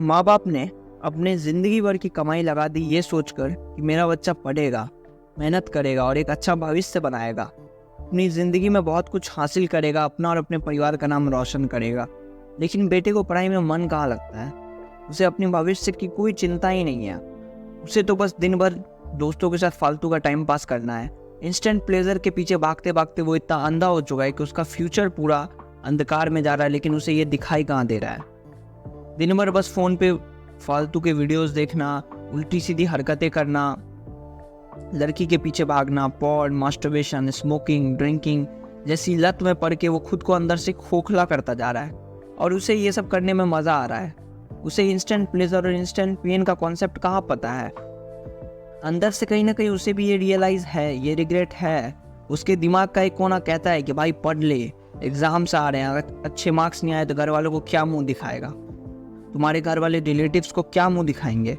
माँ बाप ने अपने ज़िंदगी भर की कमाई लगा दी ये सोचकर कि मेरा बच्चा पढ़ेगा, मेहनत करेगा और एक अच्छा भविष्य बनाएगा, अपनी ज़िंदगी में बहुत कुछ हासिल करेगा, अपना और अपने परिवार का नाम रोशन करेगा। लेकिन बेटे को पढ़ाई में मन कहाँ लगता है। उसे अपने भविष्य की कोई चिंता ही नहीं है। उसे तो बस दिन भर दोस्तों के साथ फालतू का टाइम पास करना है। इंस्टेंट प्लेजर के पीछे भागते भागते वो इतना अंधा हो चुका है कि उसका फ्यूचर पूरा अंधकार में जा रहा है, लेकिन उसे ये दिखाई कहाँ दे रहा है। दिन भर बस फ़ोन पे फालतू के वीडियोस देखना, उल्टी सीधी हरकतें करना, लड़की के पीछे भागना, पॉर्न, मास्टरबेशन, स्मोकिंग, ड्रिंकिंग जैसी लत में पड़ के वो खुद को अंदर से खोखला करता जा रहा है और उसे ये सब करने में मज़ा आ रहा है। उसे इंस्टेंट प्लेजर और इंस्टेंट पेन का कॉन्सेप्ट कहाँ पता है। अंदर से कहीं ना कहीं उसे भी ये रियलाइज़ है, ये रिग्रेट है। उसके दिमाग का एक कोना कहता है कि भाई पढ़ ले, एग्ज़ाम्स आ रहे हैं, अगर अच्छे मार्क्स नहीं आए तो घर वालों को क्या मुंह दिखाएगा, तुम्हारे घर वाले रिलेटिव्स को क्या मुंह दिखाएंगे।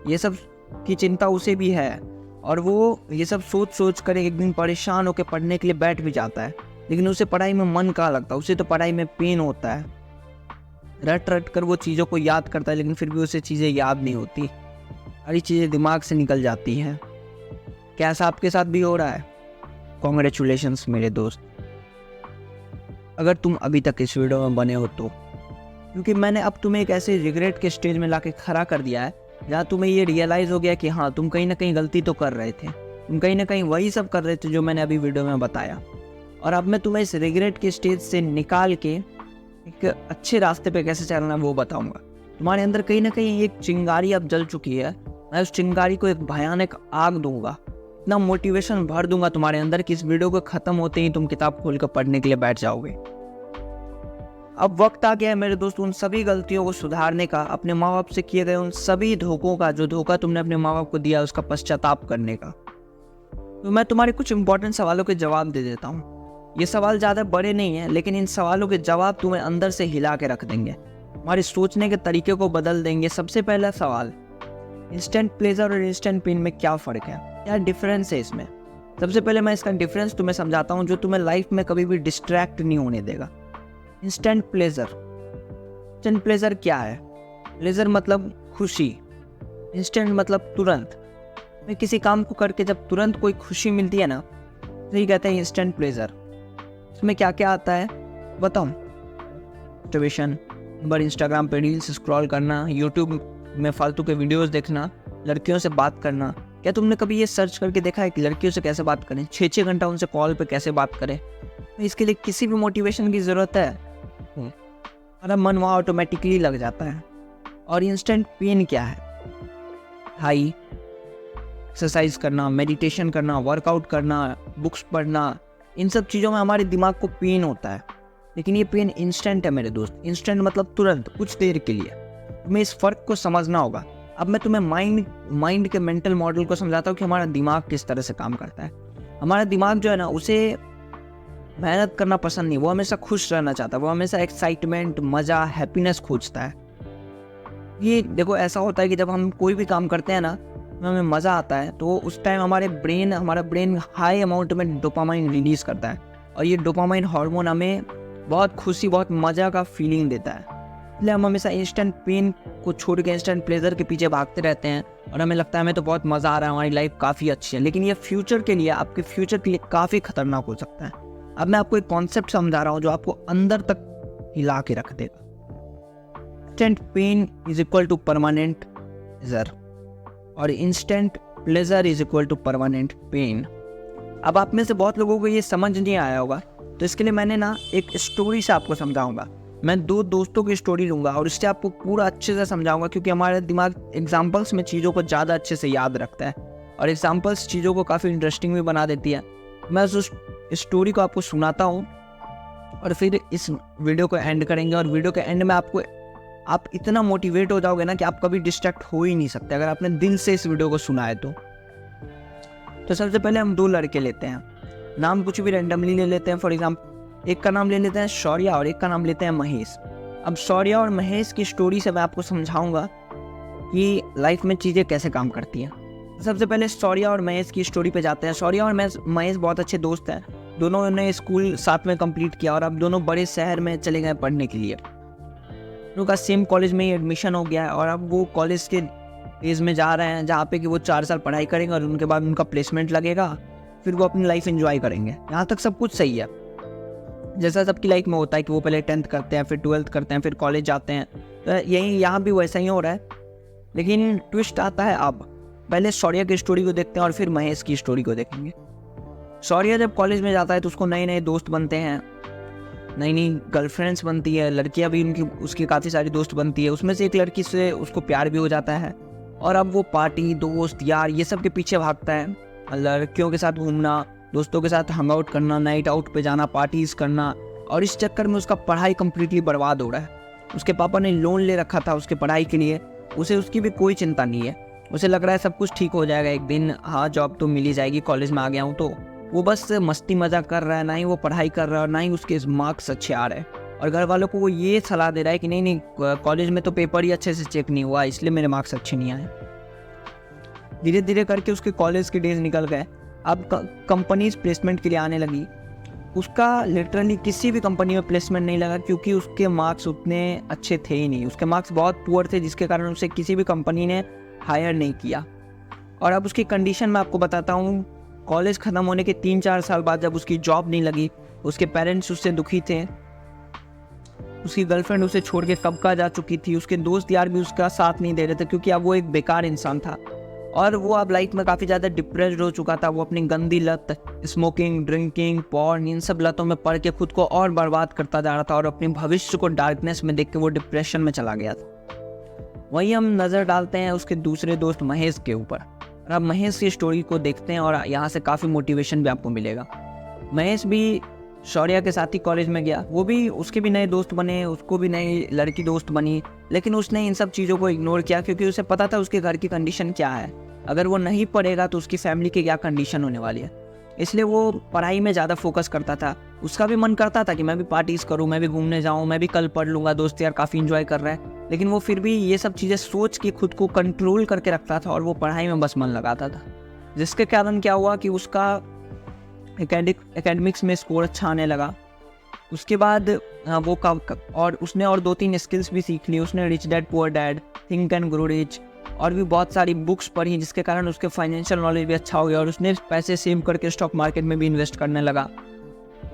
ये सब की चिंता उसे भी है और वो ये सब सोच सोच कर एक दिन परेशान होकर पढ़ने के लिए बैठ भी जाता है। लेकिन उसे पढ़ाई में मन कहाँ लगता, उसे तो पढ़ाई में पेन होता है। रट रट कर वो चीज़ों को याद करता है, लेकिन फिर भी उसे चीज़ें याद नहीं होती, सारी चीज़ें दिमाग से निकल जाती हैं। क्या ऐसा आपके साथ भी हो रहा है? कॉन्ग्रेचुलेशंस मेरे दोस्त, अगर तुम अभी तक इस वीडियो में बने हो तो, क्योंकि मैंने अब तुम्हें एक ऐसे रिग्रेट के स्टेज में लाके खड़ा कर दिया है जहाँ तुम्हें ये रियलाइज़ हो गया कि हाँ, तुम कहीं ना कहीं गलती तो कर रहे थे, तुम कहीं ना कहीं वही सब कर रहे थे जो मैंने अभी वीडियो में बताया। और अब मैं तुम्हें इस रिग्रेट के स्टेज से निकाल के एक अच्छे रास्ते पे कैसे चलना है वो बताऊंगा। तुम्हारे अंदर कहीं ना कहीं एक चिंगारी अब जल चुकी है, मैं उस चिंगारी को एक भयानक आग दूंगा, इतना मोटिवेशन भर दूंगा तुम्हारे अंदर कि इस वीडियो को ख़त्म होते ही तुम किताब खोल कर पढ़ने के लिए बैठ जाओगे। अब वक्त आ गया है मेरे दोस्त उन सभी गलतियों को सुधारने का, अपने माँ बाप से किए गए उन सभी धोखों का, जो धोखा तुमने अपने माँ बाप को दिया उसका पश्चाताप करने का। तो मैं तुम्हारे कुछ इंपॉर्टेंट सवालों के जवाब दे देता हूँ। ये सवाल ज़्यादा बड़े नहीं हैं, लेकिन इन सवालों के जवाब तुम्हें अंदर से हिला के रख देंगे, तुम्हारे सोचने के तरीके को बदल देंगे। सबसे पहला सवाल, इंस्टेंट प्लेजर और इंस्टेंट पेन में क्या फ़र्क है, क्या डिफरेंस है इसमें। सबसे पहले मैं इसका डिफरेंस तुम्हें समझाता हूँ जो तुम्हें लाइफ में कभी भी डिस्ट्रैक्ट नहीं होने देगा। इंस्टेंट प्लेजर क्या है? प्लेजर मतलब खुशी, इंस्टेंट मतलब तुरंत। मैं किसी काम को करके जब तुरंत कोई खुशी मिलती है ना, तो ये कहते हैं इंस्टेंट प्लेजर। इसमें क्या क्या आता है बताऊँ? मोटिवेशन, बार इंस्टाग्राम पे रील्स स्क्रॉल करना, यूट्यूब में फालतू के वीडियोस देखना, लड़कियों से बात करना। क्या तुमने कभी ये सर्च करके देखा है कि लड़कियों से कैसे बात करें, 6-6 घंटा उनसे कॉल पे कैसे बात करें? इसके लिए किसी भी मोटिवेशन की ज़रूरत है? हमारा मन वहाँ ऑटोमेटिकली लग जाता है। और इंस्टेंट पेन क्या है? हाई एक्सरसाइज करना, मेडिटेशन करना, वर्कआउट करना, बुक्स पढ़ना, इन सब चीज़ों में हमारे दिमाग को पेन होता है, लेकिन ये पेन इंस्टेंट है मेरे दोस्त। इंस्टेंट मतलब तुरंत, कुछ देर के लिए। तुम्हें इस फ़र्क को समझना होगा। अब मैं तुम्हें माइंड के मेंटल मॉडल को समझाता हूँ कि हमारा दिमाग किस तरह से काम करता है। हमारा दिमाग जो है ना, उसे मेहनत करना पसंद नहीं, वो हमेशा खुश रहना चाहता है, वो हमेशा एक्साइटमेंट, मज़ा, हैप्पीनेस खोजता है। ये देखो, ऐसा होता है कि जब हम कोई भी काम करते हैं ना, हमें मज़ा आता है, तो उस टाइम हमारा ब्रेन हाई अमाउंट में डोपामाइन रिलीज़ करता है और ये डोपामाइन हार्मोन हमें बहुत खुशी, बहुत मज़ा का फीलिंग देता है। इसलिए हम हमेशा इंस्टेंट पेन को छोड़ के इंस्टेंट प्लेजर के पीछे भागते रहते हैं और हमें लगता है हमें तो बहुत मज़ा आ रहा है, हमारी लाइफ काफ़ी अच्छी है, लेकिन ये फ्यूचर के लिए, आपके फ्यूचर के लिए काफ़ी खतरनाक हो सकता है। अब मैं आपको एक कॉन्सेप्ट समझा रहा हूँ जो आपको अंदर तक हिला के रख देगा। Instant pain is equal to permanent pleasure और instant pleasure is equal to permanent pain. अब आप में से बहुत लोगों को ये समझ नहीं आया होगा, तो इसके लिए मैंने ना एक स्टोरी से आपको समझाऊंगा। मैं 2 दोस्तों की स्टोरी लूँगा और इससे आपको पूरा अच्छे से समझाऊंगा, क्योंकि हमारा दिमाग एग्जाम्पल्स में चीज़ों को ज़्यादा अच्छे से याद रखता है और एग्जाम्पल्स चीज़ों को काफ़ी इंटरेस्टिंग भी बना देती है। मैं उस स्टोरी को आपको सुनाता हूँ और फिर इस वीडियो को एंड करेंगे और वीडियो के एंड में आप इतना मोटिवेट हो जाओगे ना कि आप कभी डिस्ट्रैक्ट हो ही नहीं सकते अगर आपने दिल से इस वीडियो को सुना है तो सबसे पहले हम 2 लड़के लेते हैं, नाम कुछ भी रैंडमली ले लेते हैं। फॉर एग्जाम्पल, एक का नाम ले लेते हैं शौर्य और एक का नाम लेते हैं महेश। अब शौर्य और महेश की स्टोरी से मैं आपको समझाऊंगा कि लाइफ में चीज़ें कैसे काम करती हैं। सबसे पहले शौर्य और महेश की स्टोरी पे जाते हैं। शौर्य और महेश बहुत अच्छे दोस्त हैं, दोनों ने स्कूल साथ में कंप्लीट किया और अब दोनों बड़े शहर में चले गए पढ़ने के लिए। उनका सेम कॉलेज में ही एडमिशन हो गया है और अब वो कॉलेज के फेज में जा रहे हैं जहाँ पे कि वो 4 साल पढ़ाई करेंगे और उनके बाद उनका प्लेसमेंट लगेगा, फिर वो अपनी लाइफ एंजॉय करेंगे। यहाँ तक सब कुछ सही है, जैसा सबकी लाइफ में होता है कि वो पहले 10th करते हैं, फिर 12th करते हैं, फिर कॉलेज जाते हैं। तो यही यहाँ भी वैसा ही हो रहा है। लेकिन ट्विस्ट आता है अब, पहले शौर्य की स्टोरी को देखते हैं और फिर महेश की स्टोरी को देखेंगे। शौर्य जब कॉलेज में जाता है तो उसको नए नए दोस्त बनते हैं, नई नई गर्लफ्रेंड्स बनती है, लड़कियां भी उसकी काफ़ी सारी दोस्त बनती है। उसमें से एक लड़की से उसको प्यार भी हो जाता है और अब वो पार्टी, दोस्त, यार ये सब के पीछे भागता है। लड़कियों के साथ घूमना, दोस्तों के साथ हंग आउट करना, नाइट आउट पे जाना, पार्टीज़ करना, और इस चक्कर में उसका पढ़ाई कम्प्लीटली बर्बाद हो रहा है। उसके पापा ने लोन ले रखा था उसके पढ़ाई के लिए, उसे उसकी भी कोई चिंता नहीं है। उसे लग रहा है सब कुछ ठीक हो जाएगा एक दिन, हाँ जॉब तो मिल ही जाएगी, कॉलेज में आ गया हूँ तो। वो बस मस्ती मजाक कर रहा है, ना ही वो पढ़ाई कर रहा है और ना ही उसके मार्क्स अच्छे आ रहे हैं। और घर वालों को वो ये सलाह दे रहा है कि नहीं नहीं, कॉलेज में तो पेपर ही अच्छे से चेक नहीं हुआ, इसलिए मेरे मार्क्स अच्छे नहीं आए। धीरे धीरे करके उसके कॉलेज के डेज निकल गए। अब कंपनीज प्लेसमेंट के लिए आने लगी। उसका लिटरली किसी भी कंपनी में प्लेसमेंट नहीं लगा क्योंकि उसके मार्क्स उतने अच्छे थे ही नहीं। उसके मार्क्स बहुत पुअर थे, जिसके कारण उसे किसी भी कंपनी ने हायर नहीं किया। और अब उसकी कंडीशन मैं आपको बताता हूँ। कॉलेज ख़त्म होने के 3-4 साल बाद जब उसकी जॉब नहीं लगी, उसके पेरेंट्स उससे दुखी थे। उसकी गर्लफ्रेंड उसे छोड़ के कब का जा चुकी थी। उसके दोस्त यार भी उसका साथ नहीं दे रहे थे क्योंकि अब वो एक बेकार इंसान था और वो अब लाइफ में काफ़ी ज़्यादा डिप्रेस्ड हो चुका था। वो अपनी गंदी लत, स्मोकिंग, ड्रिंकिंग, पॉर्न, इन सब लतों में पड़ के खुद को और बर्बाद करता जा रहा था और अपने भविष्य को डार्कनेस में देख के वो डिप्रेशन में चला गया था। वहीं हम नज़र डालते हैं उसके दूसरे दोस्त महेश के ऊपर। और अब महेश की स्टोरी को देखते हैं और यहाँ से काफ़ी मोटिवेशन भी आपको मिलेगा। महेश भी शौर्य के साथ ही कॉलेज में गया, वो भी, उसके भी नए दोस्त बने, उसको भी नई लड़की दोस्त बनी, लेकिन उसने इन सब चीज़ों को इग्नोर किया क्योंकि उसे पता था उसके घर की कंडीशन क्या है। अगर वो नहीं पढ़ेगा तो उसकी फैमिली की क्या कंडीशन होने वाली है। इसलिए वो पढ़ाई में ज़्यादा फोकस करता था। उसका भी मन करता था कि मैं भी पार्टीज़ करूँ, मैं भी घूमने जाऊँ, मैं भी कल पढ़ लूँगा, दोस्त यार काफ़ी इन्जॉय कर रहा है। लेकिन वो फिर भी ये सब चीज़ें सोच के खुद को कंट्रोल करके रखता था और वो पढ़ाई में बस मन लगाता था, जिसके कारण क्या हुआ कि उसका एकेडमिक्स में स्कोर अच्छा आने लगा। उसके बाद वो और उसने और 2-3 स्किल्स भी सीख ली। उसने rich dad poor dad, think and grow rich और भी बहुत सारी बुक्स पढ़ी, जिसके कारण उसके फाइनेंशियल नॉलेज भी अच्छा हो गया और उसने पैसे सेव करके स्टॉक मार्केट में भी इन्वेस्ट करने लगा।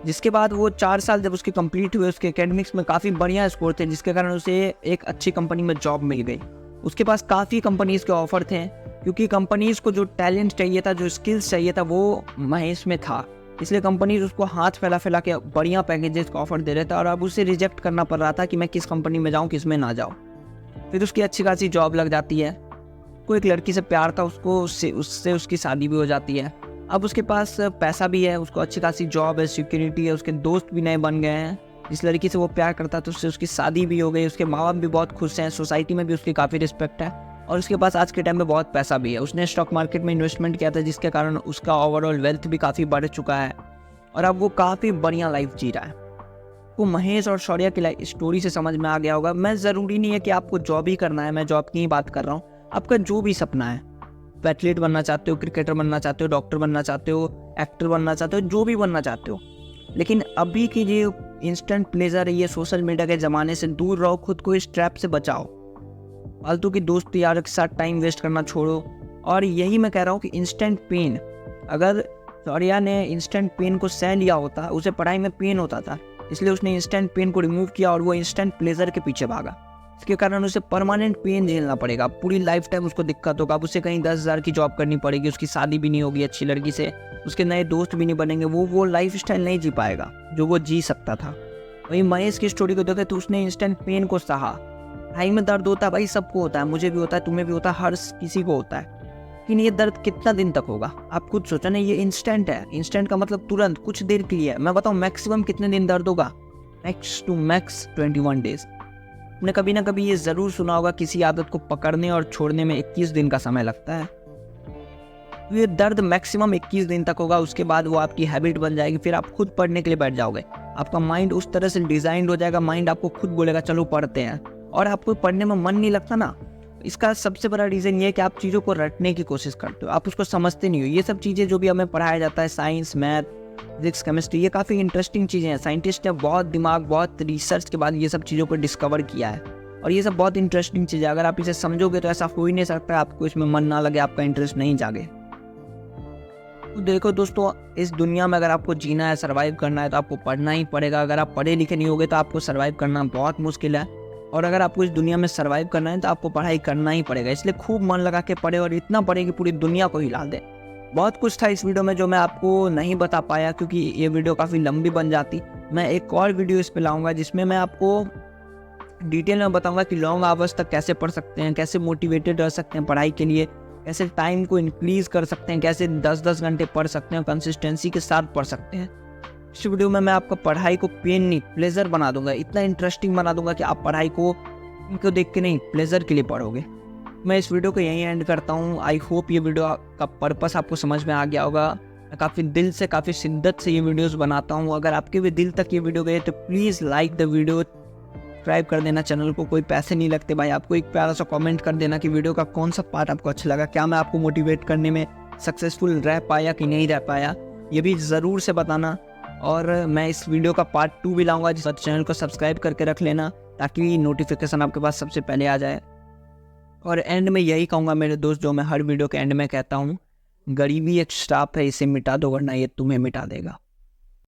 जिसके बाद वो 4 साल जब उसके कंप्लीट हुए, उसके एकेडमिक्स में काफ़ी बढ़िया स्कोर थे, जिसके कारण उसे एक अच्छी कंपनी में जॉब मिल गई। उसके पास काफ़ी कंपनीज़ के ऑफर थे क्योंकि कंपनीज़ को जो टैलेंट चाहिए था, जो स्किल्स चाहिए था, वो महेश में था। इसलिए कंपनीज उसको हाथ फैला फैला के बढ़िया पैकेजेस का ऑफर दे रहे थे और अब उसे रिजेक्ट करना पड़ रहा था कि मैं किस कंपनी में जाऊँ, किस में ना जाऊँ। फिर उसकी अच्छी खासी जॉब लग जाती है। कोई एक लड़की से प्यार था उसको, उससे उसकी शादी भी हो जाती है। अब उसके पास पैसा भी है, उसको अच्छी खासी जॉब है, सिक्योरिटी है, उसके दोस्त भी नए बन गए हैं। जिस लड़की से वो प्यार करता था उससे उसकी शादी भी हो गई, उसके माँ बाप भी बहुत खुश हैं, सोसाइटी में भी उसकी काफ़ी रिस्पेक्ट है और उसके पास आज के टाइम में बहुत पैसा भी है। उसने स्टॉक मार्केट में इन्वेस्टमेंट किया था, जिसके कारण उसका ओवरऑल वेल्थ भी काफ़ी बढ़ चुका है और अब वो काफ़ी बढ़िया लाइफ जी रहा है। वो महेश और शौर्य की स्टोरी से समझ में आ गया होगा। मैं ज़रूरी नहीं है कि आपको जॉब ही करना है, मैं जॉब की ही बात कर रहा हूँ। आपका जो भी सपना है, एथलीट बनना चाहते हो, क्रिकेटर बनना चाहते हो, डॉक्टर बनना चाहते हो, एक्टर बनना चाहते हो, जो भी बनना चाहते हो, लेकिन अभी की जो इंस्टेंट प्लेजर है, ये सोशल मीडिया के ज़माने से दूर रहो, खुद को इस ट्रैप से बचाओ। फालतू की दोस्त यार के साथ टाइम वेस्ट करना छोड़ो। और यही मैं कह रहा हूँ कि इंस्टेंट पेन, अगर शौर्य ने इंस्टेंट पेन को सह लिया होता, उसे पढ़ाई में पेन होता था, इसलिए उसने इंस्टेंट पेन को रिमूव किया और वो इंस्टेंट प्लेजर के पीछे भागा। इसके कारण उसे परमानेंट पेन झेलना पड़ेगा, पूरी लाइफ टाइम उसको दिक्कत होगा। अब उसे कहीं 10,000 की जॉब करनी पड़ेगी, उसकी शादी भी नहीं होगी अच्छी लड़की से, उसके नए दोस्त भी नहीं बनेंगे, वो लाइफ स्टाइल नहीं जी पाएगा जो वो जी सकता था। वहीं महेश की स्टोरी को देखे तो उसने इंस्टेंट पेन को सहा। भाई में दर्द होता है, भाई सबको होता है, मुझे भी होता है, तुम्हें भी होता है, हर किसी को होता है। लेकिन ये दर्द कितना दिन तक होगा आप खुद सोचा ना। ये इंस्टेंट है, इंस्टेंट का मतलब तुरंत, कुछ देर के लिए है। मैं बताऊँ मैक्सिमम कितने दिन दर्द होगा, मैक्स टू मैक्स 21 डेज। आपने कभी ना कभी ये ज़रूर सुना होगा, किसी आदत को पकड़ने और छोड़ने में 21 दिन का समय लगता है। तो ये दर्द मैक्सिमम 21 दिन तक होगा, उसके बाद वो आपकी हैबिट बन जाएगी। फिर आप खुद पढ़ने के लिए बैठ जाओगे, आपका माइंड उस तरह से डिज़ाइंड हो जाएगा, माइंड आपको खुद बोलेगा चलो पढ़ते हैं, और आपको पढ़ने में मन नहीं लगता ना। इसका सबसे बड़ा रीज़न ये है कि आप चीज़ों को रटने की कोशिश करते हो, आप उसको समझते नहीं हो। ये सब चीज़ें जो भी हमें पढ़ाया जाता है, साइंस, मैथ, फिजिक्स, केमिस्ट्री, ये काफ़ी इंटरेस्टिंग चीज़ें हैं। साइंटिस्ट ने बहुत दिमाग, बहुत रिसर्च के बाद ये सब चीज़ों को डिस्कवर किया है। और ये सब बहुत इंटरेस्टिंग चीज़ है। अगर आप इसे समझोगे तो ऐसा हो ही नहीं सकता आपको इसमें मन ना लगे, आपका इंटरेस्ट नहीं जागे। तो देखो दोस्तों, इस दुनिया में अगर आपको जीना है, सर्वाइव करना है, तो आपको पढ़ना ही पड़ेगा। अगर आप पढ़े लिखे नहीं होगे तो आपको सर्वाइव करना बहुत मुश्किल है। और अगर आपको इस दुनिया में सर्वाइव करना है तो आपको पढ़ाई करना ही पड़ेगा। इसलिए खूब मन लगा के पढ़े और इतना पढ़े कि पूरी दुनिया को हिला दे। बहुत कुछ था इस वीडियो में जो मैं आपको नहीं बता पाया, क्योंकि ये वीडियो काफ़ी लंबी बन जाती। मैं एक और वीडियो इस पे लाऊंगा जिसमें मैं आपको डिटेल में बताऊंगा कि लॉन्ग आवर्स तक कैसे पढ़ सकते हैं, कैसे मोटिवेटेड रह सकते हैं पढ़ाई के लिए, कैसे टाइम को इंक्रीज कर सकते हैं, कैसे 10-10 घंटे पढ़ सकते हैं, कंसिस्टेंसी के साथ पढ़ सकते हैं। इस वीडियो में मैं आपका पढ़ाई को पेन नहीं प्लेजर बना दूंगा, इतना इंटरेस्टिंग बना दूंगा कि आप पढ़ाई को इनको देख के नहीं प्लेजर के लिए पढ़ोगे। मैं इस वीडियो को यहीं एंड करता हूँ। आई होप ये वीडियो का पर्पस आपको समझ में आ गया होगा। मैं काफ़ी दिल से, काफ़ी शिद्दत से ये वीडियोस बनाता हूँ। अगर आपके भी दिल तक ये वीडियो गए तो please like the video, subscribe कर देना चैनल को। कोई पैसे नहीं लगते भाई, आपको एक प्यारा सा कमेंट कर देना कि वीडियो का कौन सा पार्ट आपको अच्छा लगा, क्या मैं आपको मोटिवेट करने में सक्सेसफुल रह पाया कि नहीं रह पाया, ये भी ज़रूर से बताना। और मैं इस वीडियो का पार्ट 2 भी लाऊंगा, जिस चैनल को सब्सक्राइब करके रख लेना ताकि नोटिफिकेशन आपके पास सबसे पहले आ जाए। और एंड में यही कहूँगा मेरे दोस्त, जो मैं हर वीडियो के एंड में कहता हूँ, गरीबी एक श्राप है, इसे मिटा दो वरना ये तुम्हें मिटा देगा।